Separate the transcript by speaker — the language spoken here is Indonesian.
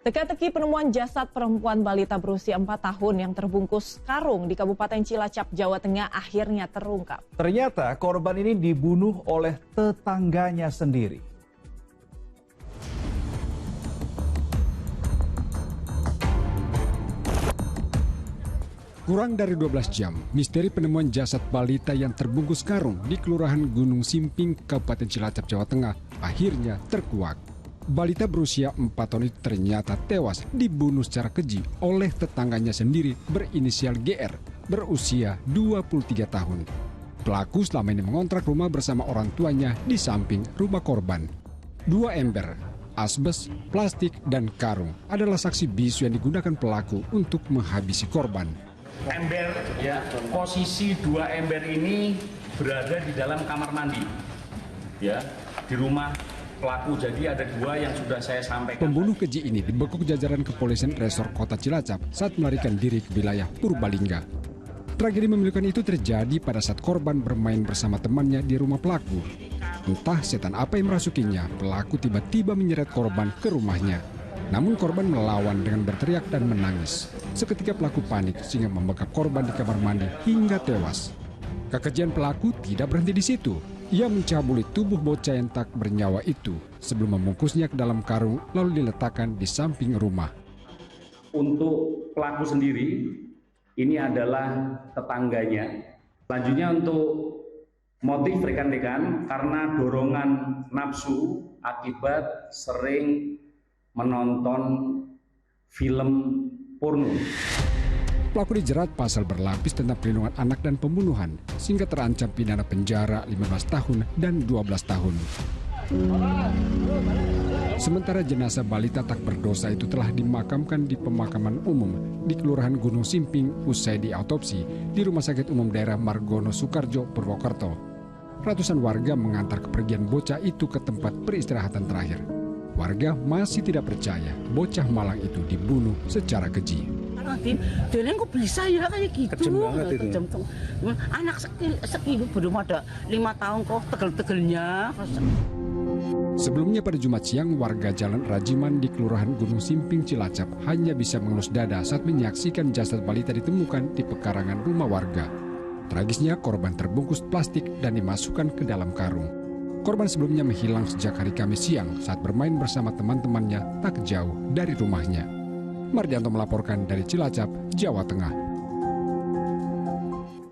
Speaker 1: Teka-teki penemuan jasad perempuan balita berusia 4 tahun yang terbungkus karung di Kabupaten Cilacap, Jawa Tengah akhirnya terungkap.
Speaker 2: Ternyata korban ini dibunuh oleh tetangganya sendiri.
Speaker 3: Kurang dari 12 jam, misteri penemuan jasad balita yang terbungkus karung di Kelurahan Gunung Simping, Kabupaten Cilacap, Jawa Tengah akhirnya terkuak. Balita berusia 4 tahun itu ternyata tewas dibunuh secara keji oleh tetangganya sendiri berinisial GR berusia 23 tahun. Pelaku selama ini mengontrak rumah bersama orang tuanya di samping rumah korban. 2 ember, asbes, plastik, dan karung adalah saksi bisu yang digunakan pelaku untuk menghabisi korban.
Speaker 4: Ember, ya, posisi 2 ember ini berada di dalam kamar mandi, ya, di rumah pelaku. Jadi ada 2 yang sudah saya sampaikan.
Speaker 3: Pembunuh keji ini dibekuk jajaran kepolisian Resor Kota Cilacap saat melarikan diri ke wilayah Purbalingga. Tragedi memilukan itu terjadi pada saat korban bermain bersama temannya di rumah pelaku. Entah setan apa yang merasukinya, pelaku tiba-tiba menyeret korban ke rumahnya. Namun korban melawan dengan berteriak dan menangis. Seketika pelaku panik sehingga membekap korban di kamar mandi hingga tewas. Kekejian pelaku tidak berhenti di situ. Ia mencabuli tubuh bocah yang tak bernyawa itu sebelum membungkusnya ke dalam karung lalu diletakkan di samping rumah.
Speaker 4: Untuk pelaku sendiri, ini adalah tetangganya. Selanjutnya untuk motif rekan-rekan karena dorongan nafsu akibat sering menonton film porno.
Speaker 3: Pelaku dijerat pasal berlapis tentang perlindungan anak dan pembunuhan sehingga terancam pidana penjara 15 tahun dan 12 tahun. Sementara jenazah balita tak berdosa itu telah dimakamkan di pemakaman umum di Kelurahan Gunung Simping usai diautopsi di Rumah Sakit Umum Daerah Margono Soekarjo, Purwokerto. Ratusan warga mengantar kepergian bocah itu ke tempat peristirahatan terakhir. Warga masih tidak percaya bocah malang itu dibunuh secara keji.
Speaker 5: Delen kok bisa ya kayak gitu.
Speaker 6: Kejam banget itu.
Speaker 5: Kejam tuh. Anak sekilo belum ada 5 tahun kok tegel-tegelnya.
Speaker 3: Sebelumnya pada Jumat siang, warga Jalan Rajiman di Kelurahan Gunung Simping, Cilacap hanya bisa mengelus dada saat menyaksikan jasad balita ditemukan di pekarangan rumah warga. Tragisnya korban terbungkus plastik dan dimasukkan ke dalam karung. Korban sebelumnya menghilang sejak hari Kamis siang saat bermain bersama teman-temannya tak jauh dari rumahnya. Mardianto melaporkan dari Cilacap, Jawa Tengah.